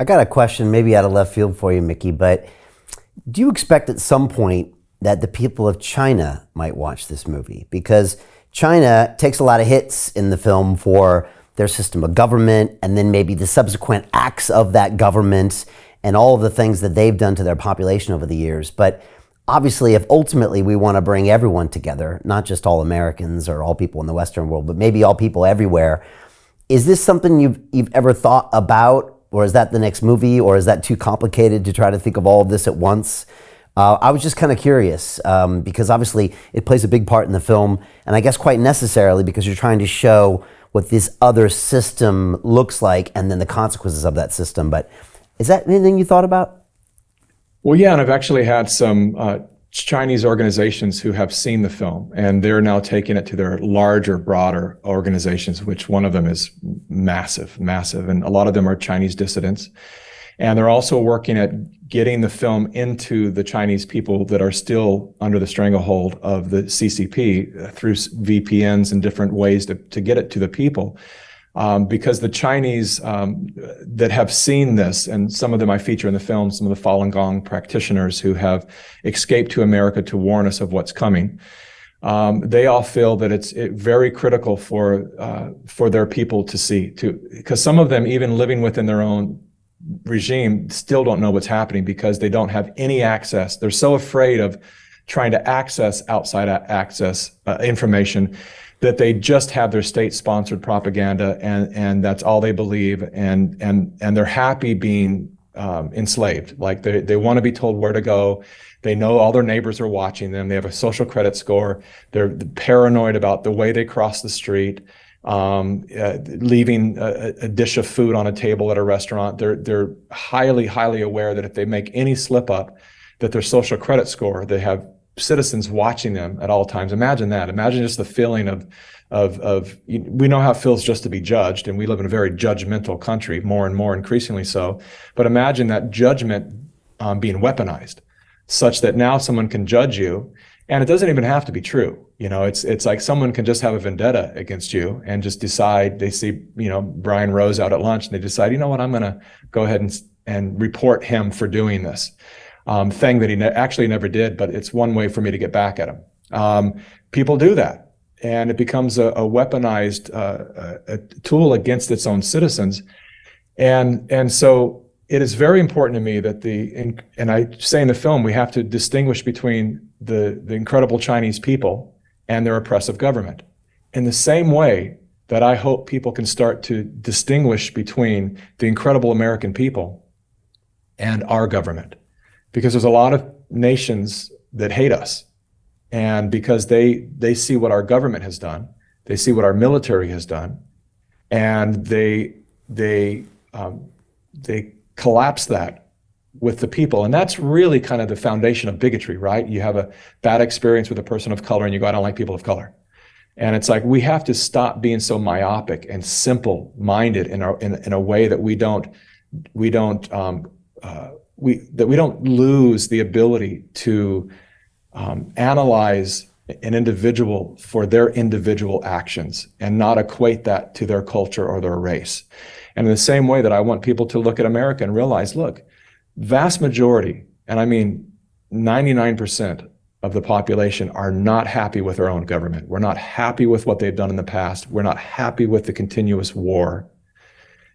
I got a question, maybe out of left field for you, Mikki, but do you expect at some point that the people of China might watch this movie? Because China takes a lot of hits in the film for their system of government and then maybe the subsequent acts of that government and all of the things that they've done to their population over the years. But obviously, if ultimately we want to bring everyone together, not just all Americans or all people in the Western world, but maybe all people everywhere, is this something you've ever thought about? Or is that the next movie? Or is that too complicated to try to think of all of this at once? I was just kind of curious because obviously it plays a big part in the film, and I guess quite necessarily because you're trying to show what this other system looks like and then the consequences of that system. But is that anything you thought about? Well, yeah, and I've actually had some Chinese organizations who have seen the film, and they're now taking it to their larger, broader organizations, which one of them is massive, and a lot of them are Chinese dissidents. And they're also working at getting the film into the Chinese people that are still under the stranglehold of the CCP through VPNs and different ways to get it to the people. Because the Chinese that have seen this, and some of them I feature in the film, some of the Falun Gong practitioners who have escaped to America to warn us of what's coming, they all feel that it's very critical for their people to see, because some of them, even living within their own regime, still don't know what's happening because they don't have any access. They're so afraid of trying to access outside access information that they just have their state-sponsored propaganda, and that's all they believe, and they're happy being enslaved. Like they want to be told where to go. They know all their neighbors are watching them. They have a social credit score. They're paranoid about the way they cross the street, leaving a dish of food on a table at a restaurant. They're highly aware that if they make any slip up, that their social credit score, they have citizens watching them at all times. Imagine that. Imagine just the feeling of we know how it feels just to be judged, and we live in a very judgmental country, more and more increasingly so. But imagine that judgment being weaponized, such that now someone can judge you, and it doesn't even have to be true. It's like someone can just have a vendetta against you and just decide. They see Brian Rose out at lunch, and they decide, you know what, I'm going to go ahead and report him for doing this thing that he actually never did, but it's one way for me to get back at him. People do that, and it becomes a weaponized a tool against its own citizens. And so it is very important to me that and I say in the film, we have to distinguish between the incredible Chinese people and their oppressive government. In the same way that I hope people can start to distinguish between the incredible American people and our government. Because there's a lot of nations that hate us, and because they see what our government has done, they see what our military has done, and they collapse that with the people. And that's really kind of the foundation of bigotry, right? You have a bad experience with a person of color and you go, I don't like people of color. And it's like, we have to stop being so myopic and simple-minded in a way that we don't lose the ability to analyze an individual for their individual actions and not equate that to their culture or their race. And in the same way that I want people to look at America and realize, look, vast majority, and I mean 99% of the population are not happy with our own government. We're not happy with what they've done in the past. We're not happy with the continuous war.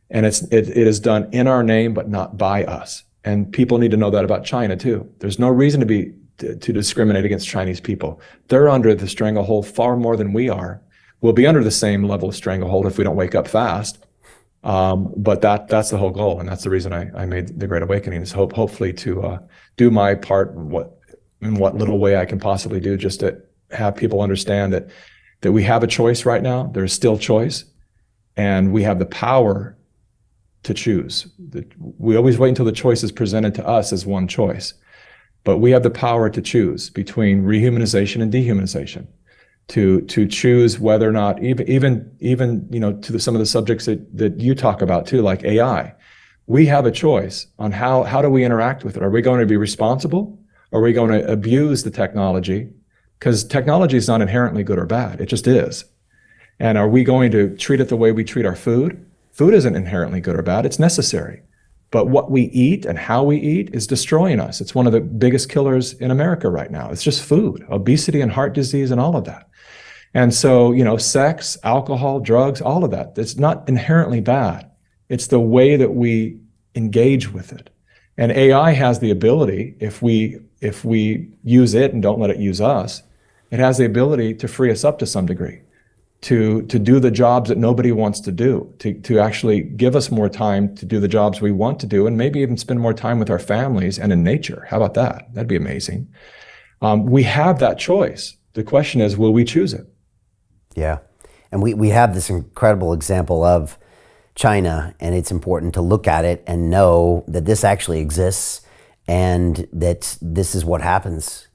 And it is done in our name, but not by us. And people need to know that about China too. There's no reason to discriminate against Chinese people. They're under the stranglehold far more than we are. We'll be under the same level of stranglehold if we don't wake up fast. But that's the whole goal, and that's the reason I made the Great Awakening, is hopefully to do my part in what little way I can possibly do, just to have people understand that we have a choice right now. There's still choice, and we have the power to choose. We always wait until the choice is presented to us as one choice, but we have the power to choose between rehumanization and dehumanization, to choose whether or not, even to some of the subjects that you talk about too, like AI. We have a choice on how do we interact with it. Are we going to be responsible? Or are we going to abuse the technology? Because technology is not inherently good or bad. It just is. And are we going to treat it the way we treat our food? Food isn't inherently good or bad. It's necessary. But what we eat and how we eat is destroying us. It's one of the biggest killers in America right now. It's just food, obesity and heart disease and all of that. And so, sex, alcohol, drugs, all of that, it's not inherently bad. It's the way that we engage with it. And AI has the ability, if we use it and don't let it use us, it has the ability to free us up to some degree, to do the jobs that nobody wants to do, to actually give us more time to do the jobs we want to do, and maybe even spend more time with our families and in nature. How about that? That'd be amazing. We have that choice. The question is, will we choose it? Yeah. And we have this incredible example of China, and it's important to look at it and know that this actually exists, and that this is what happens,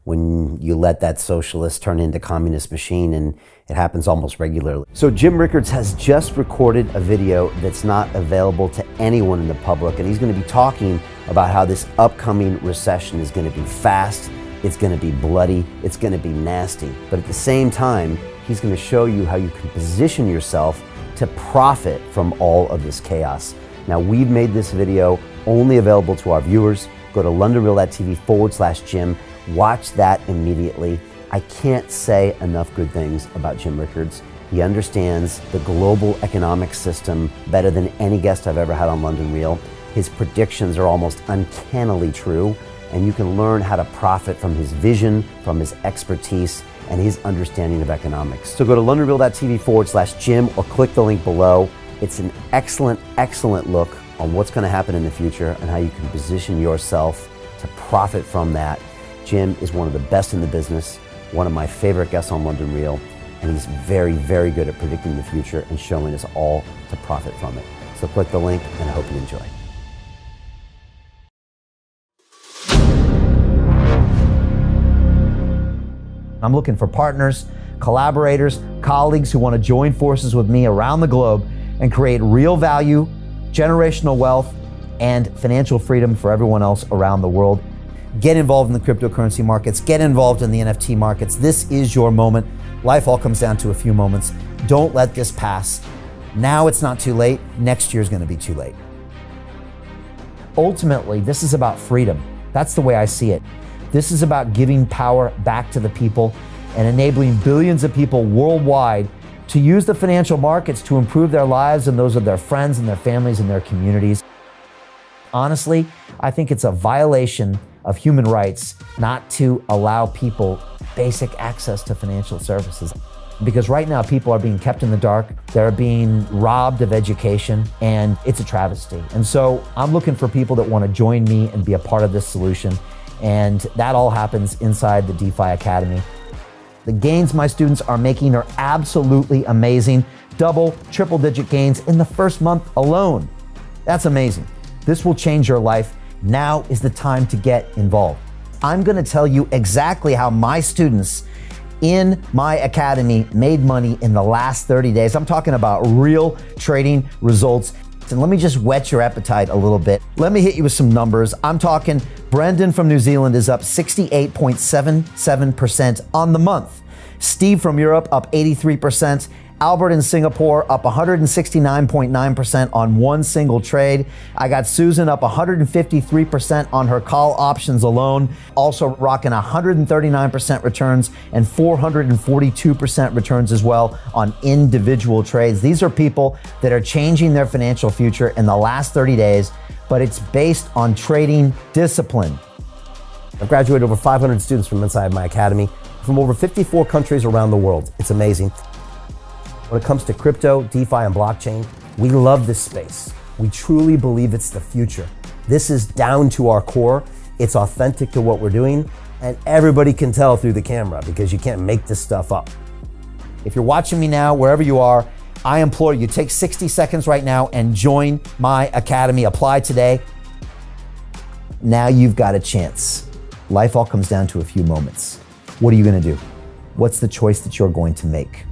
when you let that socialist turn into communist machine, and it happens almost regularly. So Jim Rickards has just recorded a video that's not available to anyone in the public, and he's going to be talking about how this upcoming recession is going to be fast, it's going to be bloody, it's going to be nasty. But at the same time, he's going to show you how you can position yourself to profit from all of this chaos. Now, we've made this video only available to our viewers. Go to londonreal.tv/Jim. Watch that immediately. I can't say enough good things about Jim Rickards. He understands the global economic system better than any guest I've ever had on London Real. His predictions are almost uncannily true, and you can learn how to profit from his vision, from his expertise, and his understanding of economics. So go to londonreal.tv/Jim or click the link below. It's an excellent, excellent look on what's going to happen in the future and how you can position yourself to profit from that. Jim is one of the best in the business, one of my favorite guests on London Real, and he's very, very good at predicting the future and showing us all to profit from it. So click the link, and I hope you enjoy. I'm looking for partners, collaborators, colleagues who want to join forces with me around the globe and create real value, generational wealth, and financial freedom for everyone else around the world. Get involved in the cryptocurrency markets, get involved in the NFT markets. This is your moment. Life all comes down to a few moments. Don't let this pass. Now it's not too late. Next year's going to be too late. Ultimately, this is about freedom. That's the way I see it. This is about giving power back to the people and enabling billions of people worldwide to use the financial markets to improve their lives and those of their friends and their families and their communities. Honestly, I think it's a violation of human rights not to allow people basic access to financial services. Because right now people are being kept in the dark, they're being robbed of education, and it's a travesty. And so I'm looking for people that want to join me and be a part of this solution. And that all happens inside the DeFi Academy. The gains my students are making are absolutely amazing. Double, triple digit gains in the first month alone. That's amazing. This will change your life. Now is the time to get involved. I'm going to tell you exactly how my students in my academy made money in the last 30 days. I'm talking about real trading results. And let me just whet your appetite a little bit. Let me hit you with some numbers. I'm talking Brendan from New Zealand is up 68.77% on the month. Steve from Europe up 83%. Albert in Singapore up 169.9% on one single trade. I got Susan up 153% on her call options alone, also rocking 139% returns and 442% returns as well on individual trades. These are people that are changing their financial future in the last 30 days, but it's based on trading discipline. I've graduated over 500 students from inside my academy from over 54 countries around the world. It's amazing. When it comes to crypto, DeFi, and blockchain, we love this space. We truly believe it's the future. This is down to our core. It's authentic to what we're doing, and everybody can tell through the camera because you can't make this stuff up. If you're watching me now, wherever you are, I implore you, take 60 seconds right now and join my academy. Apply today. Now you've got a chance. Life all comes down to a few moments. What are you going to do? What's the choice that you're going to make?